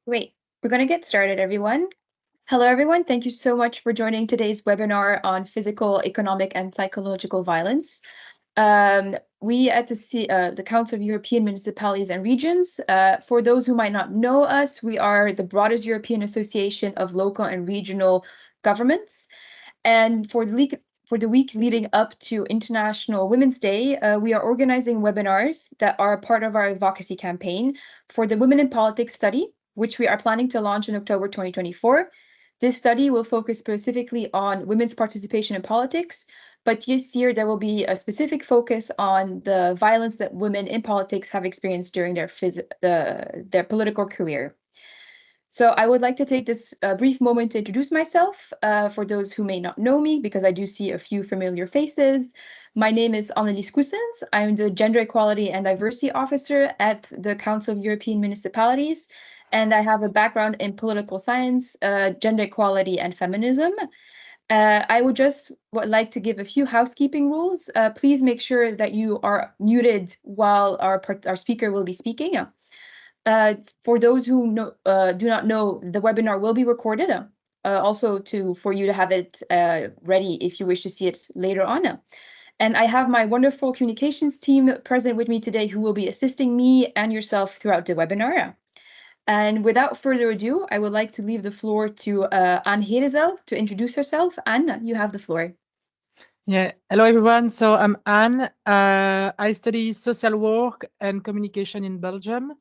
Great. We're going to get started, everyone. Hello, everyone. Thank you so much for joining today's webinar on physical, economic, and psychological violence. We at the Council of European Municipalities and Regions, for those who might not know us, we are the broadest European association of local and regional governments. And for the week leading up to International Women's Day, we are organizing webinars that are part of our advocacy campaign for the Women in Politics study, which we are planning to launch in October 2024. This study will focus specifically on women's participation in politics, but this year there will be a specific focus on the violence that women in politics have experienced during their political career. So I would like to take this brief moment to introduce myself for those who may not know me, because I do see a few familiar faces. My name is Annelies Koesens. I'm the Gender Equality and Diversity Officer at the Council of European Municipalities, and I have a background in political science, gender equality, and feminism. I would just like to give a few housekeeping rules. Please make sure that you are muted while our speaker will be speaking. For those who do not know, the webinar will be recorded, also for you to have it ready if you wish to see it later on. And I have my wonderful communications team present with me today who will be assisting me and yourself throughout the webinar. And without further ado, I would like to leave the floor to Anne Herrezeel to introduce herself. Anne, you have the floor. Yeah, hello everyone. So I'm Anne. I study social work and communication in Belgium.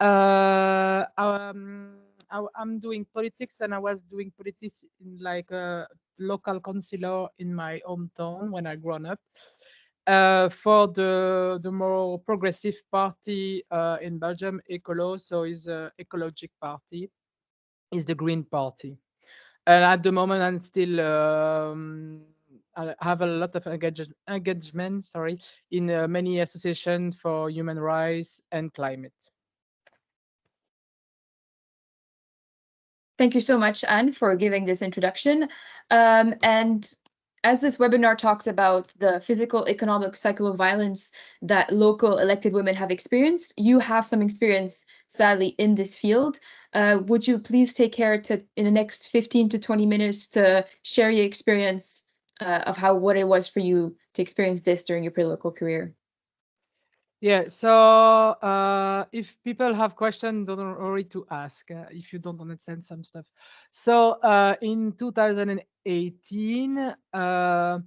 I'm doing politics, and I was doing politics in like a local councillor in my hometown when I grown up. For the more progressive party in Belgium, Ecolo, so is a ecologic party, is the Green Party. And at the moment, I'm still I have a lot of engagement, in many associations for human rights and climate. Thank you so much, Anne, for giving this introduction. And as this webinar talks about the physical, economic, psychological violence that local elected women have experienced, you have some experience, sadly, in this field. Would you please take care to, in the next 15 to 20 minutes, to share your experience of what it was for you to experience this during your political career? Yeah, so if people have questions, don't worry to ask if you don't understand some stuff. So in 2018, I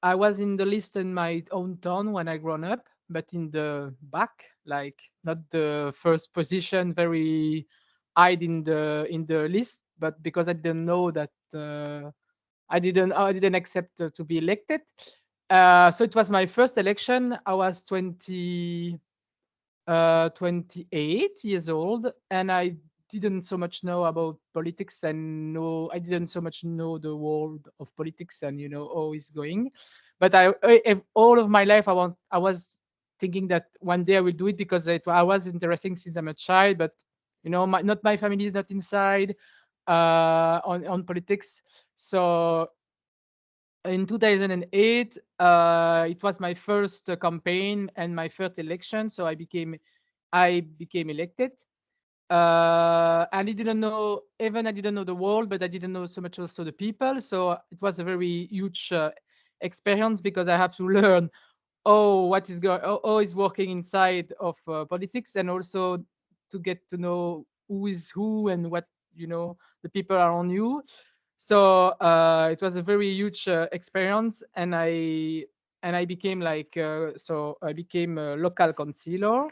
was in the list in my own town when I grown up, but in the back, like not the first position, very high in the list, but because I didn't know that I didn't accept to be elected. So it was my first election. I was 28 years old, and I didn't so much know about politics, and I didn't so much know the world of politics and how it's going. But all of my life I was thinking that one day I will do it, because I was interested since I'm a child. But not my family is not inside on politics. So in 2008, it was my first campaign and my first election, so I became elected. And I didn't know the world, but I didn't know so much also the people. So it was a very huge experience, because I have to learn how is working inside of politics, and also to get to know who is who and what the people around you. So it was a very huge experience, and I became I became a local councillor.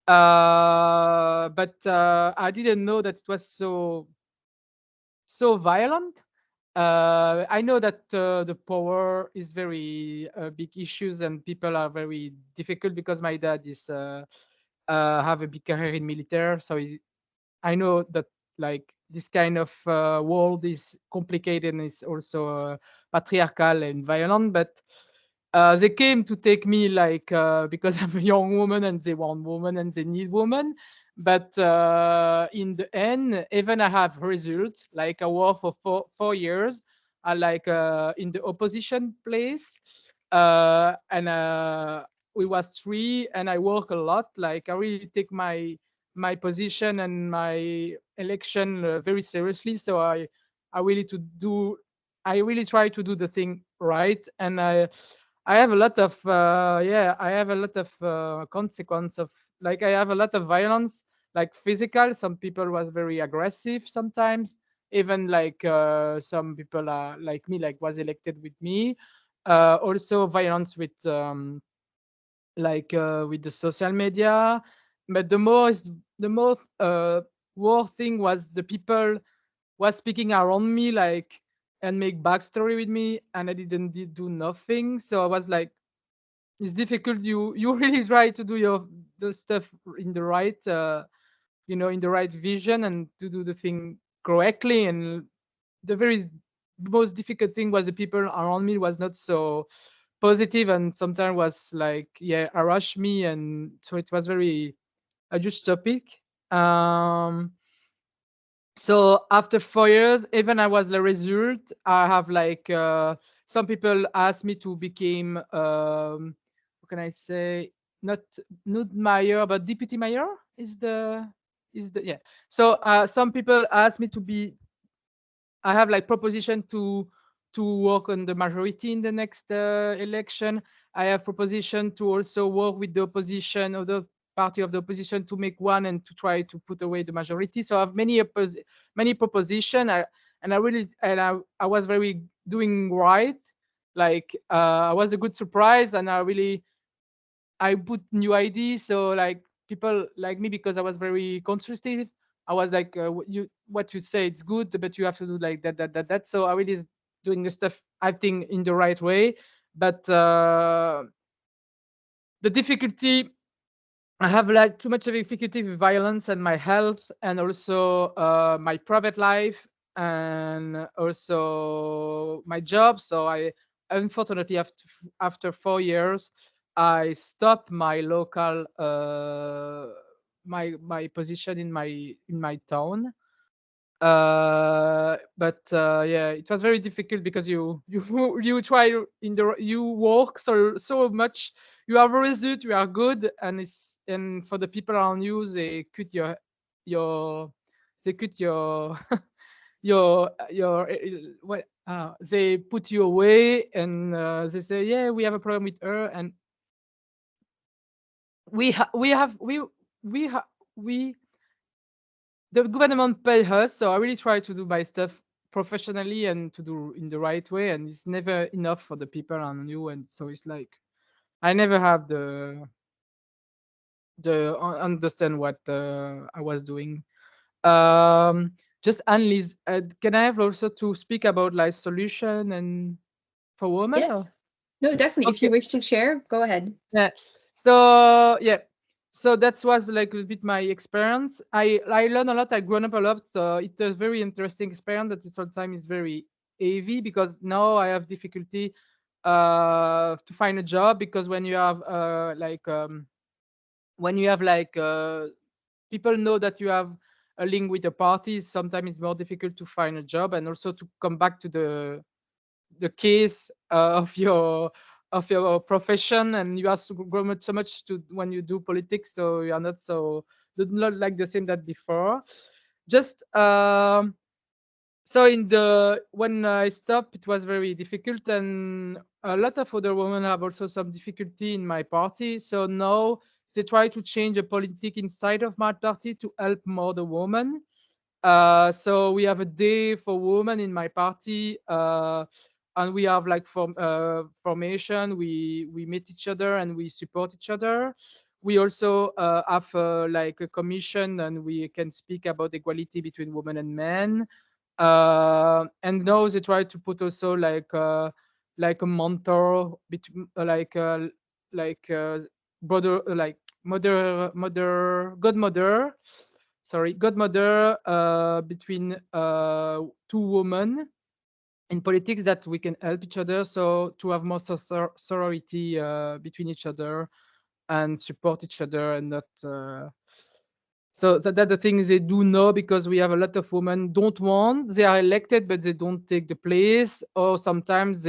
But I didn't know that it was so violent. I know that the power is very big issues, and people are very difficult, because my dad is have a big career in military, so I know that like this kind of world is complicated and is also patriarchal and violent. But they came to take me because I'm a young woman, and they want women and they need women. But in the end, even I have results. Like I work for 4 years, I in the opposition place, and we was three, and I work a lot. Like I really take my position and my election very seriously. So I really to do I really try to do the thing right, and I have a lot of I have a lot of consequence of, like, I have a lot of violence, like physical. Some people was very aggressive sometimes, even like some people are like me, like was elected with me. Also violence with the social media. But the most worst thing was the people was speaking around me, like, and make backstory with me, and I didn't do nothing. So I was like, it's difficult. You really try to do the stuff in the right in the right vision, and to do the thing correctly. And the very most difficult thing was the people around me was not so positive, and sometimes was like, yeah, harass me. And so it was very a just topic. um so after 4 years, even I was the result, I have like some people asked me to become what can I say, not mayor, but deputy mayor is the yeah. So some people asked me to be, I have like proposition to work on the majority in the next election. I have proposition to also work with the opposition, or the party of the opposition, to make one and to try to put away the majority. So I have many proposition. I was very doing right. Like I was a good surprise, and I put new ideas. So like people like me, because I was very constructive. I was like, what you say, it's good, but you have to do like that. So I really is doing the stuff, I think, in the right way. But the difficulty, I have like too much of difficulty with violence and my health, and also my private life, and also my job. So I, unfortunately, after 4 years, I stopped my local my position in my town. But yeah, it was very difficult, because you try you work so much, you have a result, you are good, and for the people around you, your they cut your what they put you away, and they say, yeah, we have a problem with her. And we ha- we have we ha- we the government pay us. So I really try to do my stuff professionally and to do in the right way, and it's never enough for the people around you. And so it's like I never have the understand what I was doing. um just Annelise, can I have also to speak about like solution and for women, Yes. or No, definitely. If okay? you wish to share, go ahead. Yeah. So yeah. So that was like a bit my experience. I learned a lot. I grown up a lot. So it was very interesting experience. But sometimes is very heavy, because now I have difficulty to find a job, because when you have like people know that you have a link with the parties, sometimes it's more difficult to find a job, and also to come back to the case of your profession. And you have to grow so much to when you do politics, so you are not like the same that before. Just so in the when I stopped, it was very difficult, and a lot of other women have also some difficulty in my party. So now they try to change the politic inside of my party to help more the women. So we have a day for women in my party, and we have like formation. We meet each other and we support each other. We also have like a commission, and we can speak about equality between women and men. And now they try to put also like a mentor between brother, like godmother, sorry, godmother, between two women in politics, that we can help each other, so to have more sorority between each other, and support each other, and not so that's the thing they do know, because we have a lot of women don't want, they are elected but they don't take the place, or sometimes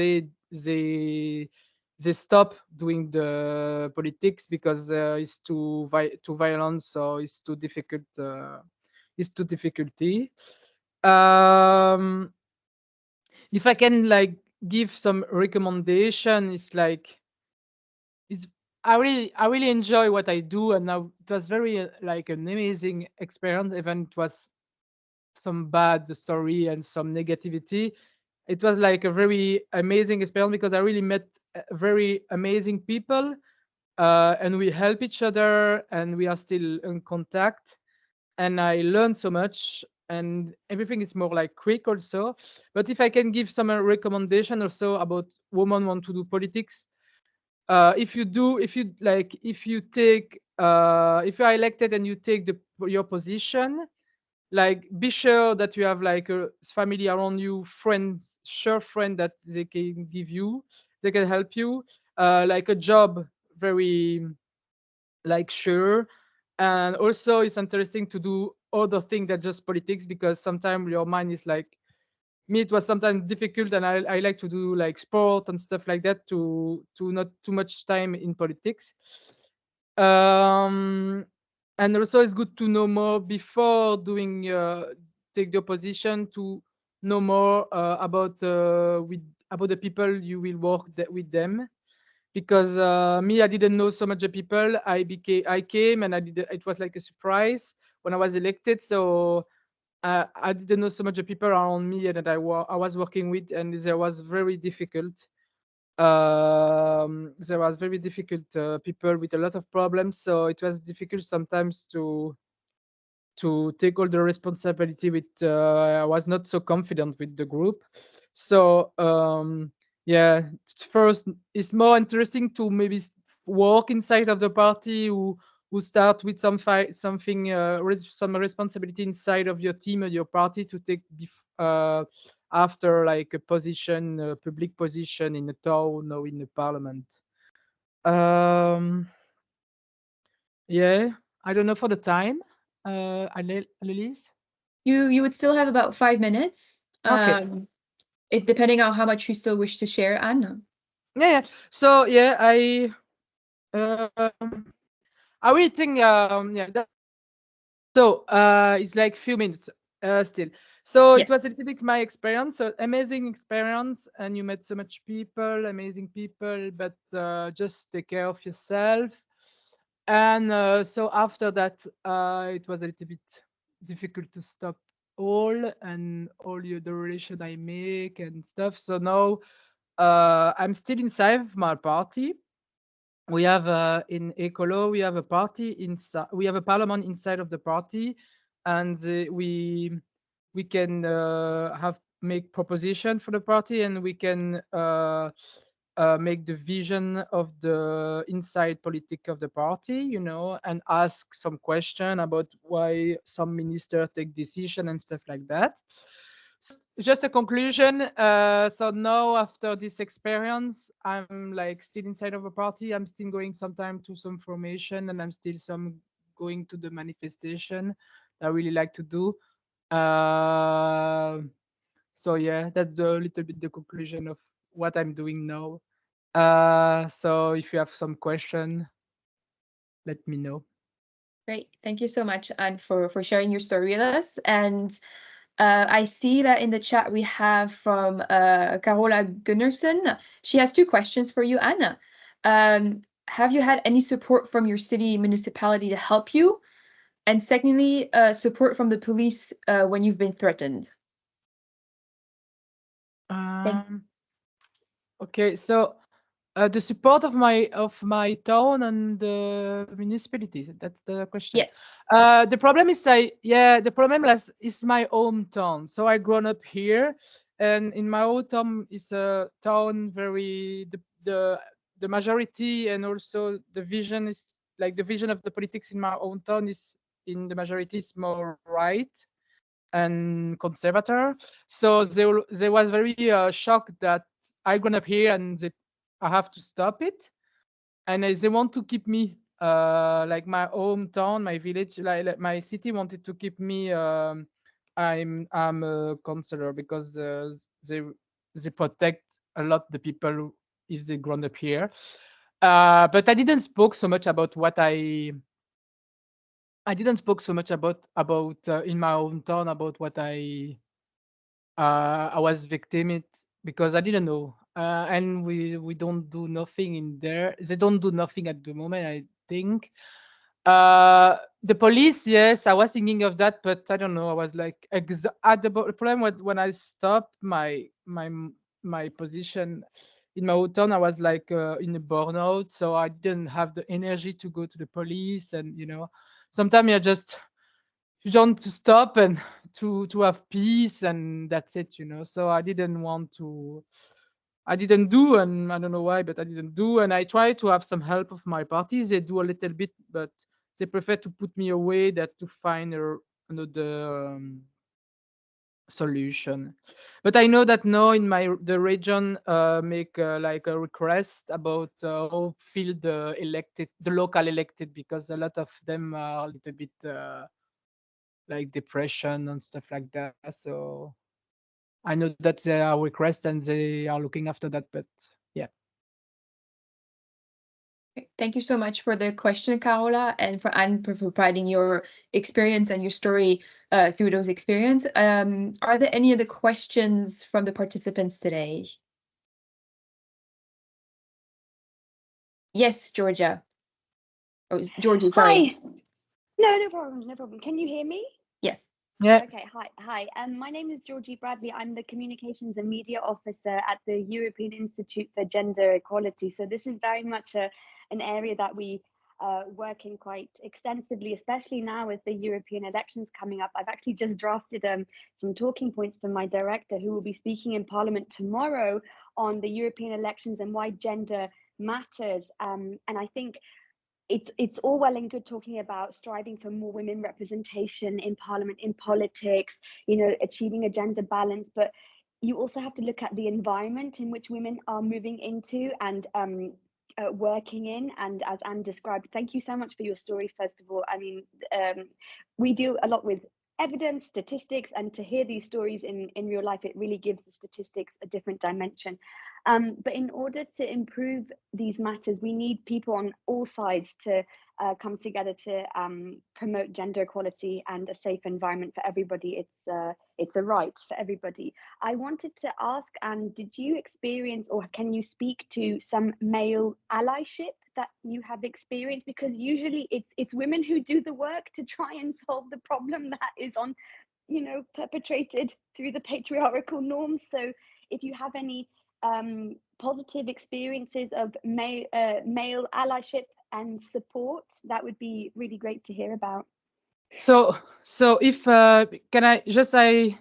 they stop doing the politics because it's too violent, so it's too difficult. It's too difficulty. Um, if I can like give some recommendation, it's like it's I really enjoy what I do, and now it was very like an amazing experience. Even it was some bad story and some negativity. It was like a very amazing experience because I really met very amazing people, and we help each other, and we are still in contact. And I learned so much, and everything is more like quick also. But if I can give some recommendation also about women want to do politics, if you take if you are elected and you take your position, like be sure that you have like a family around you, friends, sure friend that they can give you, they can help you, like a job, very like sure. And also it's interesting to do other things than just politics, because sometimes your mind is like me, it was sometimes difficult, and I like to do like sport and stuff like that, to not too much time in politics. um and also it's good to know more before doing take the opposition, to know more about the people you will work with them. Because me, I didn't know so much the people. I came, and it was like a surprise when I was elected. So I didn't know so much the people around me and that I was working with, and there was very difficult. There was very difficult people with a lot of problems, so it was difficult sometimes to take all the responsibility with. I was not so confident with the group. So yeah, first it's more interesting to maybe work inside of the party, who start with something some responsibility inside of your team or your party to take after like a position, a public position in a town or in the parliament. um yeah, I don't know for the time. Annelise. You would still have about 5 minutes, Okay. if depending on how much you still wish to share, Anna. Yeah, yeah. So yeah, um I really think yeah, so it's like few minutes still. So it Yes. was a little bit my experience, so amazing experience, and you met so much people, amazing people, but just take care of yourself. And so after that, it was a little bit difficult to stop the relation I make and stuff. So now I'm still inside my party. We have in Ecolo, we have a party inside, we have a parliament inside of the party, and we can have make proposition for the party, and we can make the vision of the inside politic of the party, and ask some question about why some minister take decision and stuff like that. Just a conclusion. So now after this experience, I'm like still inside of a party. I'm still going sometime to some formation, and I'm still some going to the manifestation that I really like to do. Uh, so yeah, that's a little bit the conclusion of what I'm doing now. So if you have some question, let me know. Great. Thank you so much, Anne, for sharing your story with us. And I see that in the chat we have from Carola Gunnarsson. She has two questions for you, Anna. Have you had any support from your city municipality to help you? And secondly, support from the police when you've been threatened. Thank Um, okay, so the support of my town and the municipalities. That's the question. Yes. The problem is, the problem is my hometown. So I grown up here, and in my hometown is a town very the majority, and also the vision is like the vision of the politics in my own town is in the majority is more right and conservator. So they was very shocked that I grown up here, and I have to stop it. And they want to keep me like my hometown, my village, like my city wanted to keep me. I'm a counselor because they protect a lot the people if they grown up here. But I didn't spoke so much about what I didn't spoke so much about in my hometown about what I was victim it because I didn't know. And we don't do nothing in there. They don't do nothing at the moment, I think. The police, yes, I was thinking of that, but I don't know. I was like, at the problem was when I stopped my position in my own town. I was like in a burnout, so I didn't have the energy to go to the police, and sometimes you want to stop and to have peace, and that's it. So I didn't want to. I didn't do, and I don't know why, but I didn't do. And I try to have some help of my parties. They do a little bit, but they prefer to put me away than to find another solution. But I know that now in the region make like a request about how feel the local elected, because a lot of them are a little bit like depression and stuff like that. So I know that they are request and they are looking after that, but yeah. Okay, thank you so much for the question, Carola, and for providing your experience and your story through those experience. Are there any other questions from the participants today? Yes, Georgia. Oh, Georgie, sorry. Hi. No, no problem. No problem. Can you hear me? Yes. Yeah. Okay. Hi. Hi. My name is Georgie Bradley. I'm the Communications and Media Officer at the European Institute for Gender Equality. So this is very much an area that we work in quite extensively, especially now with the European elections coming up. I've actually just drafted some talking points for my director, who will be speaking in Parliament tomorrow on the European elections and why gender matters. And I think it's all well and good talking about striving for more women representation in parliament, in politics, achieving a gender balance, but you also have to look at the environment in which women are moving into and working in. And as Anne described, thank you so much for your story. First of all, I mean, we deal a lot with evidence, statistics, and to hear these stories in real life, it really gives the statistics a different dimension. But in order to improve these matters, we need people on all sides to come together to promote gender equality and a safe environment for everybody. It's a right for everybody. I wanted to ask, and did you experience, or can you speak to some male allyship that you have experienced? Because usually it's women who do the work to try and solve the problem that is perpetrated through the patriarchal norms. So if you have any positive experiences of male allyship and support, that would be really great to hear about. So if can I just say,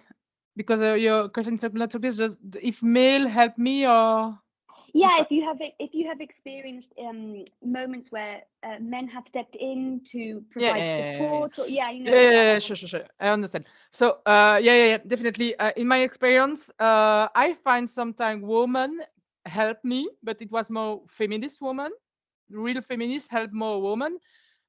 because your question took not this, just if male help me, or Yeah, if you have experienced moments where men have stepped in to yeah, provide support, or sure, sure, sure. I understand. So, yeah, definitely. In my experience, I find sometimes women help me, but it was more feminist woman. Real feminists help more women.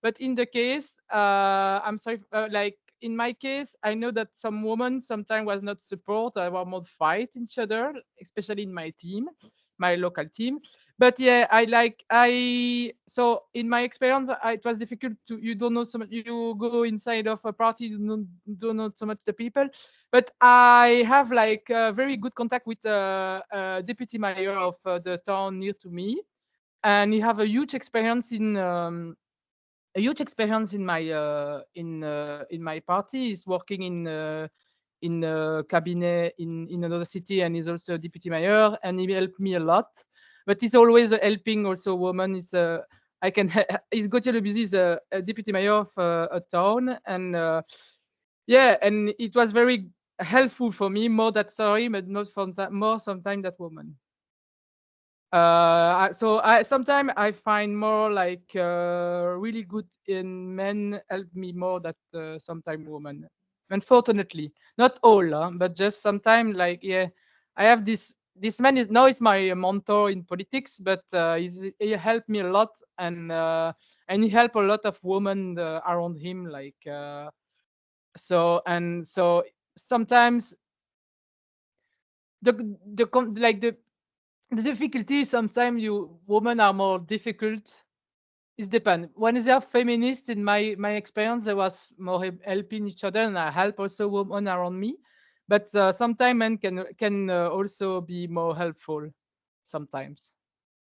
But in the case, I'm sorry, like in my case, I know that some women sometimes was not support or were more fight each other, especially in my team, my local team. But yeah, so in my experience, it was difficult to, you don't know so much, you go inside of a party, don't know so much the people. But I have like a very good contact with deputy mayor of the town near to me, and he have a huge experience in my party. He's working in a cabinet in another city, and he's also a deputy mayor, and he helped me a lot. But he's always helping also women. He's I can he's Gauthier Lebuzy is a deputy mayor of a town, and yeah, and it was very helpful for me, more that story, but not from more sometimes that woman. So I sometimes I find more like really good in men help me more that sometimes women. Unfortunately, not all, but just sometimes like, yeah, I have this man is now is my mentor in politics, but he helped me a lot, and he helped a lot of women around him, like so sometimes the like The difficulty sometimes women are more difficult. It depends. When they are feminist, in my experience, there was more helping each other, and I help also women around me. But sometimes men can also be more helpful sometimes.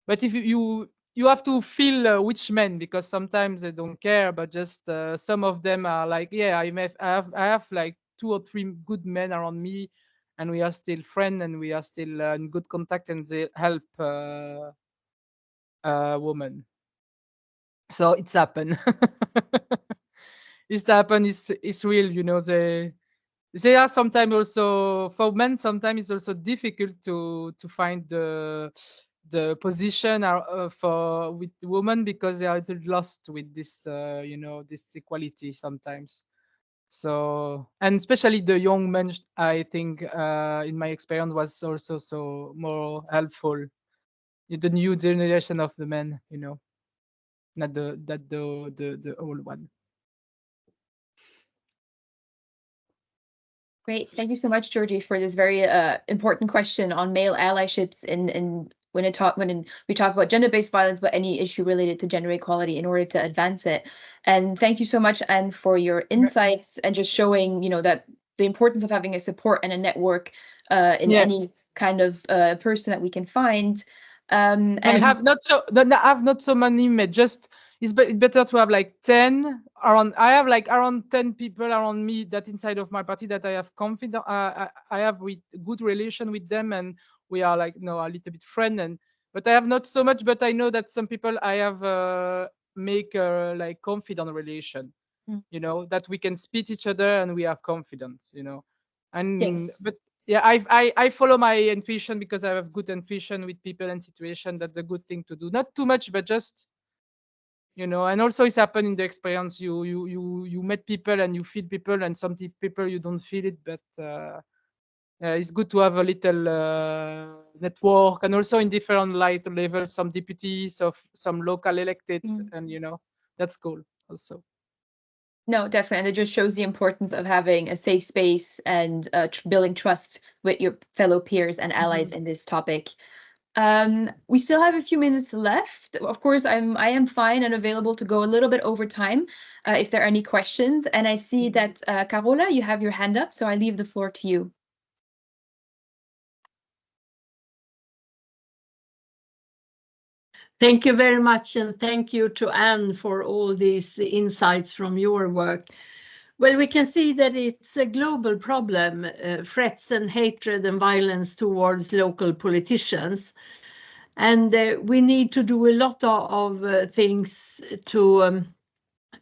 But if you have to feel which men, because sometimes they don't care, but just some of them are like, yeah, I have like 2 or 3 good men around me, and we are still friends, and we are still in good contact, and they help women. So it's happened. It's happened. It's real. They are sometimes also for men. Sometimes it's also difficult to find the position for with women, because they are a little lost with this this equality sometimes. So, and especially the young men, I think in my experience was also so more helpful. The new generation of the men, not the old one. Great. Thank you so much, Georgie, for this very important question on male allyships in when we talk about gender-based violence, but any issue related to gender equality in order to advance it. And thank you so much, Anne, for your insights and just showing, that the importance of having a support and a network in Yeah. any kind of person that we can find. And And have not so many, but just it's better to have like 10 around. I have like around 10 people around me that inside of my party that I have confident. I have with good relation with them, and we are like a little bit friend. And but I have not so much. But I know that some people I have make like confident relation. Mm. That we can speak each other and we are confident. And Yes. but yeah, I follow my intuition, because I have good intuition with people and situation. That's a good thing to do. Not too much, but just and also it's happened in the experience. You met people and you feel people, and some people you don't feel it, but it's good to have a little network, and also in different light levels, some deputies of some local elected, and that's cool also. No, definitely. And it just shows the importance of having a safe space and building trust with your fellow peers and allies in this topic. We still have a few minutes left. Of course, I am fine and available to go a little bit over time if there are any questions. And I see that Carola, you have your hand up, so I leave the floor to you. Thank you very much, and thank you to Anne for all these insights from your work. Well, we can see that it's a global problem, threats and hatred and violence towards local politicians. And we need to do a lot of things to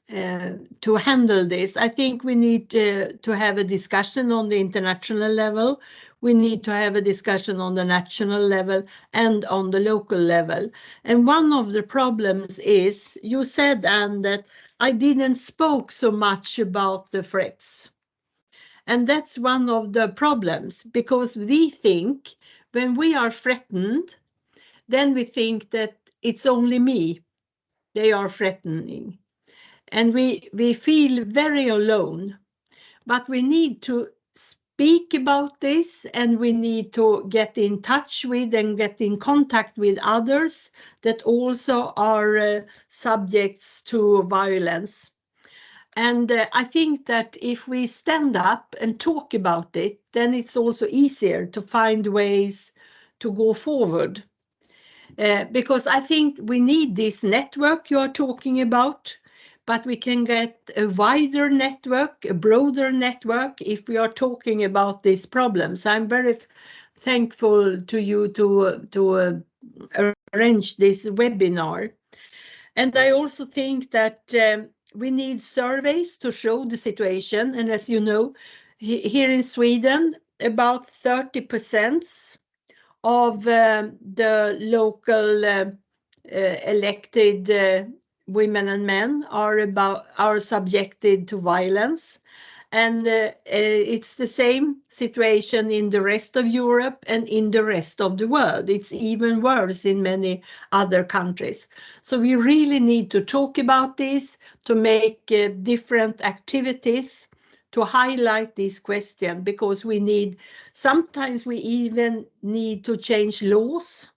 handle this. I think we need to have a discussion on the international level. We need to have a discussion on the national level and on the local level. And one of the problems is, you said, Anne, that I didn't spoke so much about the threats. And that's one of the problems, because we think when we are threatened, then we think that it's only me they are threatening. And we feel very alone, but we need to speak about this, and we need to get in touch with and get in contact with others that also are subjects to violence. And I think that if we stand up and talk about it, then it's also easier to find ways to go forward. Because I think we need this network you are talking about, but we can get a wider network, a broader network, if we are talking about these problems. I'm very thankful to you to arrange this webinar. And I also think that we need surveys to show the situation. And as you know, here in Sweden, about 30% of the local elected women and men are subjected to violence. And it's the same situation in the rest of Europe and in the rest of the world. It's even worse in many other countries. So we really need to talk about this, to make different activities to highlight this question, because sometimes we even need to change laws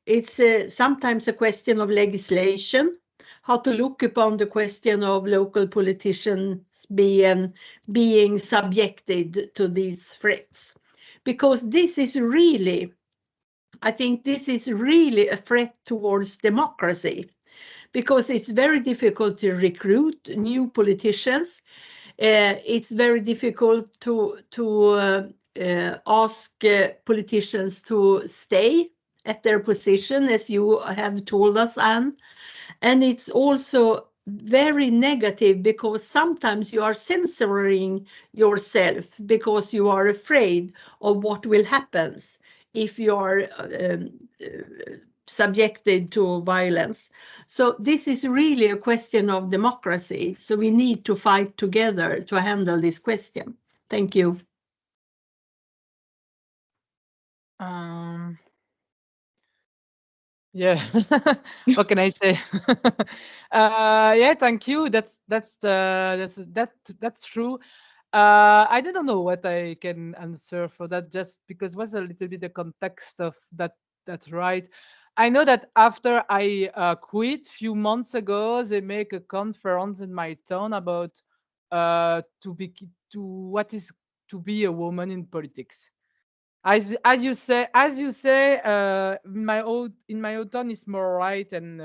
It's sometimes a question of legislation, how to look upon the question of local politicians being subjected to these threats. Because this is really, I think this is really a threat towards democracy, because it's very difficult to recruit new politicians. It's very difficult to ask politicians to stay at their position, as you have told us, Anne. And it's also very negative because sometimes you are censoring yourself because you are afraid of what will happen if you are subjected to violence. So this is really a question of democracy. So we need to fight together to handle this question. Thank you. Yeah, what can I say? Yeah, thank you. That's true. I don't know what I can answer for that, just because it was a little bit the context of that. That's right. I know that after I quit few months ago, they make a conference in my town about to what is to be a woman in politics. As you say, in my own town is more right and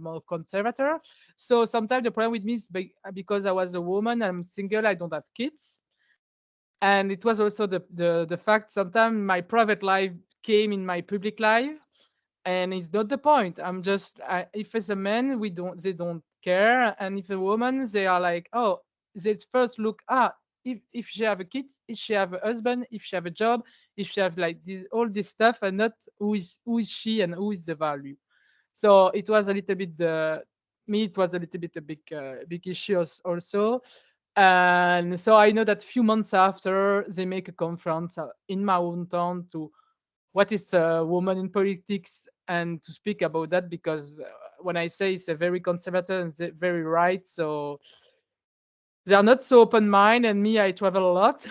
more conservative. So sometimes the problem with me is because I was a woman, I'm single, I don't have kids, and it was also the fact sometimes my private life came in my public life, and it's not the point. If it's a man, they don't care, and if a woman, they are like, oh, they first look, if she have a kid, if she have a husband, if she have a job, if she have like all this stuff, and not who is she and who is the value. So it was a little bit it was a little bit a big issue also. And so I know that few months after, they make a conference in my own town to what is a woman in politics, and to speak about that, because when I say it's a very conservative and very right, so they are not so open mind. And me, I travel a lot.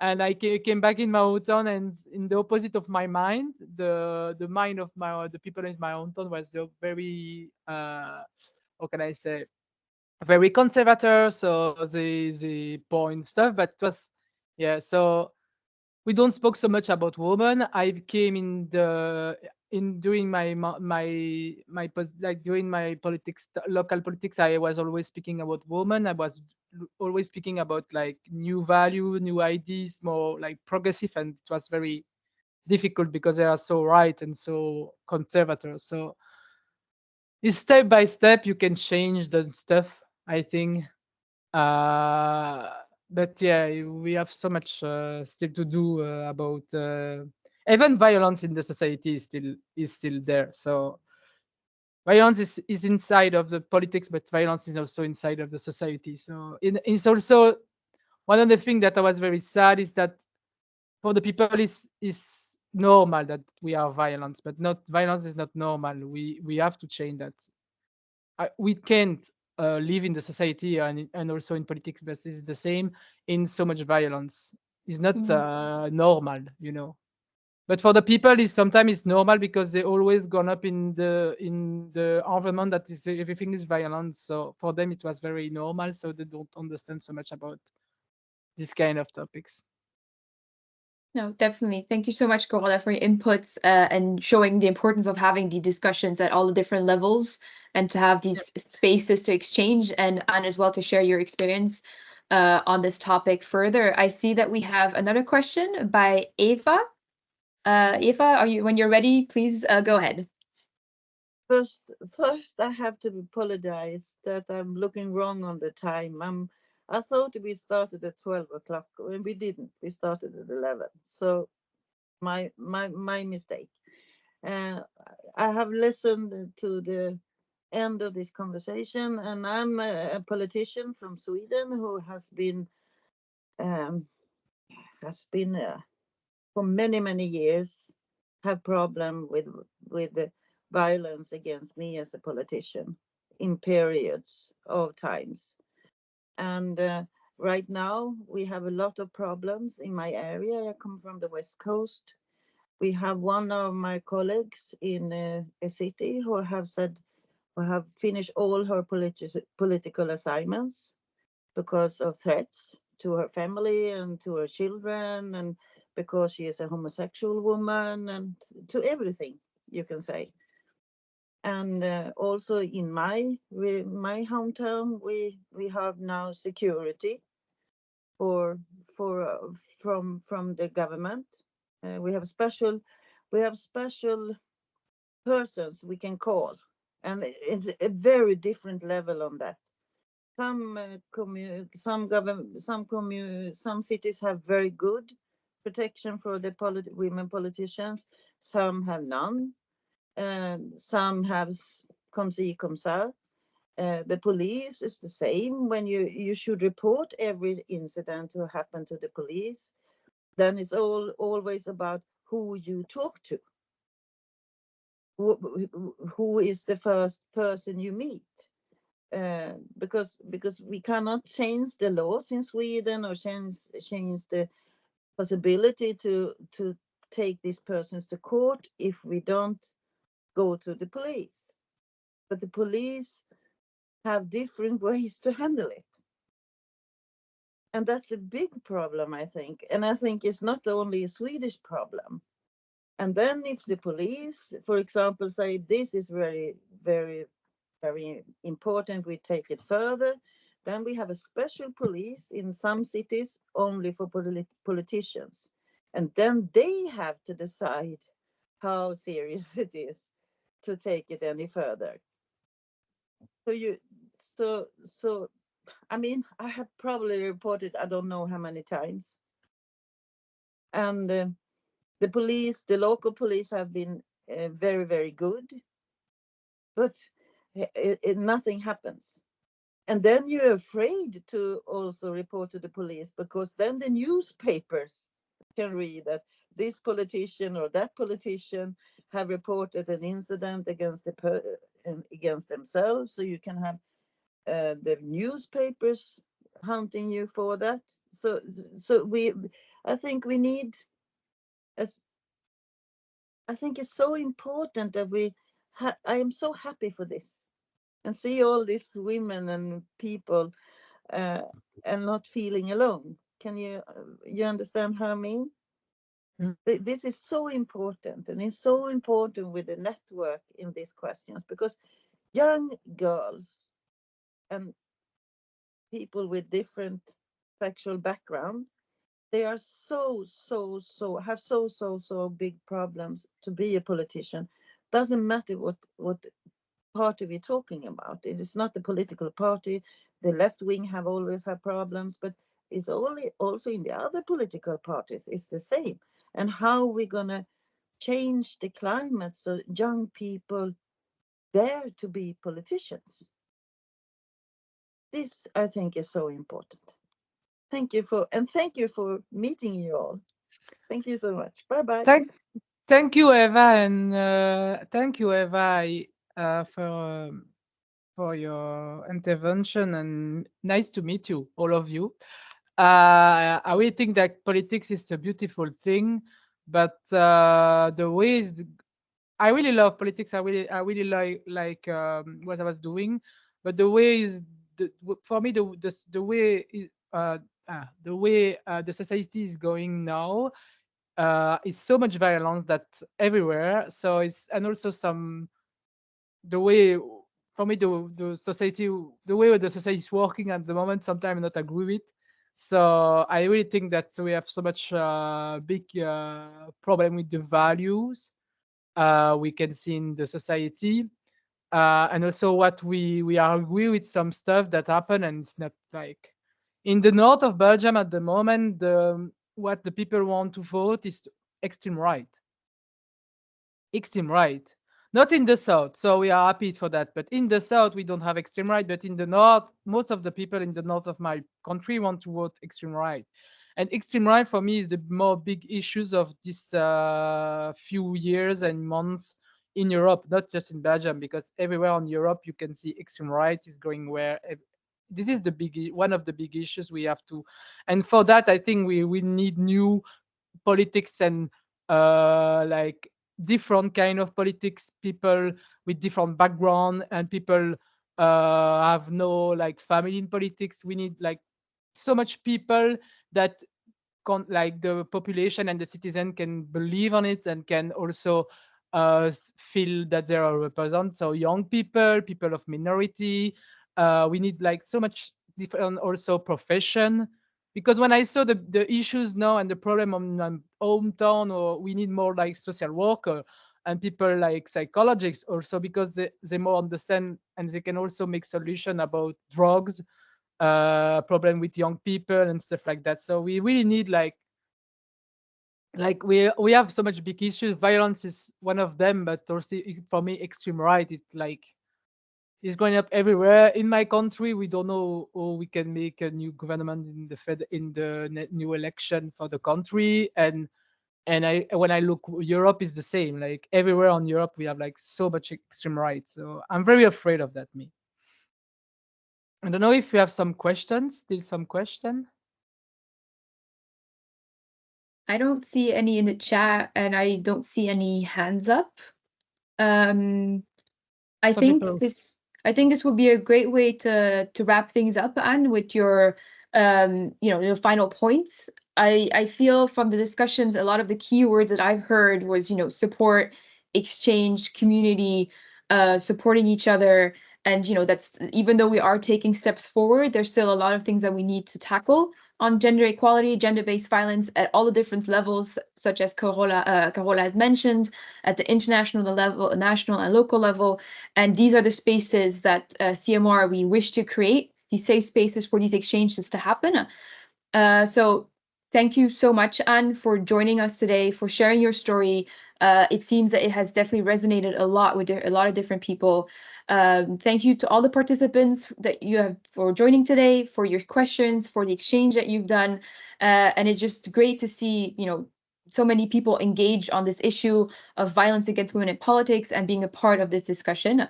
And I came back in my own town, and in the opposite of my mind, the mind of the people in my own town was very how can I say, very conservative. So they point stuff, but it was, yeah. So we don't spoke so much about women. I came in during like during my politics, local politics. I was always speaking about women. I was always speaking about like new value, new ideas, more like progressive, and it was very difficult because they are so right and so conservative. So it's step by step you can change the stuff, I think. uh, but yeah, we have so much still to do about even violence in the society is still there. So violence is inside of the politics, but violence is also inside of the society. So it's also one of the things that I was very sad is that for the people is normal that we are violent, but not violence is not normal. We have to change that. We can't live in the society and also in politics, but it's the same in so much violence. It's not normal. But for the people, is sometimes it's normal because they always gone up in the environment that is everything is violent. So for them, it was very normal. So they don't understand so much about this kind of topics. No, definitely. Thank you so much, Carola, for your inputs and showing the importance of having the discussions at all the different levels and to have these spaces to exchange, and as well to share your experience on this topic further. I see that we have another question by Eva. Eva, when you're ready, please go ahead. First, I have to apologize that I'm looking wrong on the time. I thought we started at 12 o'clock, and we didn't. We started at 11. So my mistake. Uh, I have listened to the end of this conversation, and I'm a politician from Sweden who um, has been for many years have problem with the violence against me as a politician in periods of times. And right now we have a lot of problems in my area. I come from the West Coast, We have one of my colleagues in a city who have finished all her political assignments because of threats to her family and to her children, and because she is a homosexual woman, and to everything you can say. And also in my hometown, we have now security for from the government. We have special persons we can call, and it's a very different level on that. Some cities have very good protection for the women politicians. Some have none. Some have comme ci comme ça. The police is the same. When you should report every incident to happen to the police, then it's always about who you talk to. Who is the first person you meet? Because we cannot change the laws in Sweden or change the possibility to take these persons to court if we don't go to the police. But the police have different ways to handle it. And that's a big problem, I think. And I think it's not only a Swedish problem. And then if the police, for example, say this is very, very, very important, we take it further, then we have a special police in some cities only for politicians. And then they have to decide how serious it is to take it any further. So so I mean, I have probably reported I don't know how many times, and the local police have been very, very good, but nothing happens. And then you're afraid to also report to the police, because then the newspapers can read that this politician or that politician have reported an incident against themselves. So you can have the newspapers hunting you for that. So I think we need, as I think it's so important that I am so happy for this, and see all these women and people uh, and not feeling alone. Can you understand how I mean? Mm. This is so important, and it's so important with the network in these questions, because young girls and people with different sexual background, they are so big problems to be a politician. Doesn't matter what party we're talking about. It is not the political party. The left wing have always had problems, but it's only also in the other political parties. It's the same. And how we're gonna change the climate so young people dare to be politicians. This I think is so important. Thank you for meeting you all. Thank you so much. Bye bye. Thank you, Eva, and thank you, Eva, for your intervention, and nice to meet you, all of you. I really think that politics is a beautiful thing, but the ways I really love politics. I really like what I was doing, but the way is for me the way is the way the society is going now. It's so much violence that everywhere. So it's, and also some the way, for me, the society, the way the society is working at the moment, sometimes not agree with. So I really think that we have so much big problem with the values we can see in the society, and also what we are agree with some stuff that happen, and it's not like in the north of Belgium at the moment. What the people want to vote is extreme right, extreme right. Not in the south, so we are happy for that. But in the south, we don't have extreme right. But in the north, most of the people in the north of my country want to vote extreme right. And extreme right for me is the more big issues of this few years and months in Europe, not just in Belgium, because everywhere in Europe you can see extreme right is going where. This is the one of the big issues we have to, and for that I think we need new politics and like different kind of politics, people with different background, and people have no like family in politics. We need like so much people that like the population and the citizen can believe on it and can also feel that they are represented. So young people, people of minority, we need like so much different also profession. Because when I saw the issues now and the problem on my hometown, or we need more like social worker and people like psychologists also, because they more understand and they can also make solution about drugs, problem with young people and stuff like that. So we really need like we have so much big issues. Violence is one of them, but also for me, extreme right, it's like it's going up everywhere. In my country, we don't know how we can make a new government in the new election for the country. And I when I look, Europe is the same. Like everywhere on Europe, we have like so much extreme right. So I'm very afraid of that. Me. I don't know if you have some questions. Still some question. I don't see any in the chat, and I don't see any hands up. Um, I Some think people. this would be a great way to wrap things up, Anne, with your your final points. I feel from the discussions, a lot of the key words that I've heard was, support, exchange, community, supporting each other. And, that's, even though we are taking steps forward, there's still a lot of things that we need to tackle on gender equality, gender-based violence at all the different levels, such as Carola has mentioned, at the international level, national and local level. And these are the spaces that CMR we wish to create, these safe spaces for these exchanges to happen. So thank you so much, Anne, for joining us today, for sharing your story. It seems that it has definitely resonated a lot with a lot of different people. Thank you to all the participants that you have for joining today, for your questions, for the exchange that you've done. And it's just great to see, so many people engage on this issue of violence against women in politics and being a part of this discussion.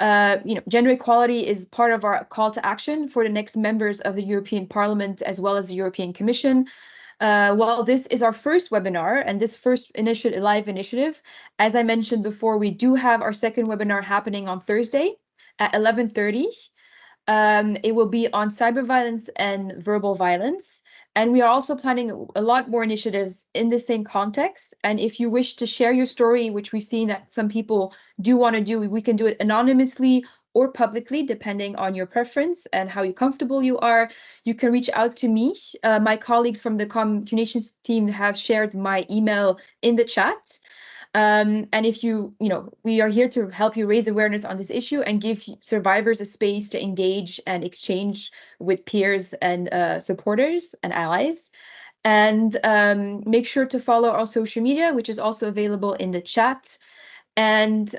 Gender equality is part of our call to action for the next members of the European Parliament as well as the European Commission. While this is our first webinar and this first live initiative, as I mentioned before, we do have our second webinar happening on Thursday at 11:30. It will be on cyber violence and verbal violence. And we are also planning a lot more initiatives in the same context. And if you wish to share your story, which we've seen that some people do want to do, we can do it anonymously or publicly, depending on your preference and how comfortable you are. You can reach out to me. My colleagues from the communications team have shared my email in the chat. And if we are here to help you raise awareness on this issue and give survivors a space to engage and exchange with peers and supporters and allies. And make sure to follow our social media, which is also available in the chat. And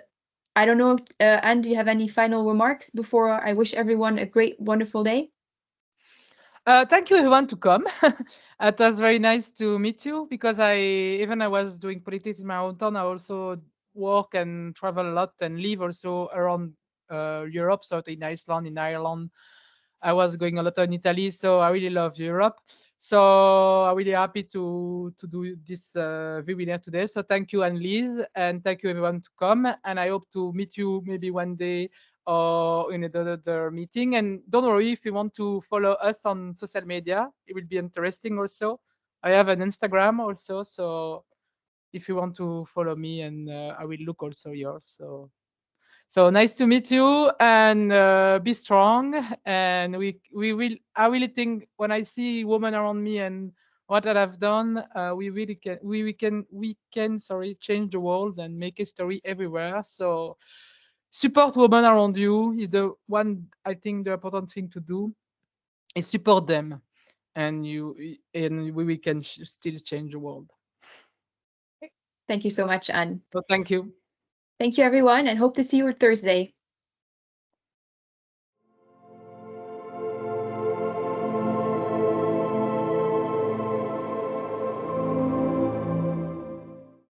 I don't know, Anne, do you have any final remarks before I wish everyone a great, wonderful day? Thank you everyone to come. It was very nice to meet you, because I was doing politics in my hometown, I also work and travel a lot and live also around Europe, so in Iceland, in Ireland. I was going a lot in Italy, so I really love Europe. So I'm really happy to do this webinar today. So thank you, Annelise, and thank you everyone to come. And I hope to meet you maybe one day or in another meeting. And don't worry, if you want to follow us on social media, it will be interesting also. I have an Instagram also, so if you want to follow me, and I will look also yours. So nice to meet you, and be strong. And we will. I really think when I see women around me and what I've done, we really can. We can. Sorry, change the world and make history everywhere. So support women around you is the one. I think the important thing to do is support them, and we can still change the world. Thank you so much, Anne. So thank you. Thank you, everyone, and hope to see you on Thursday.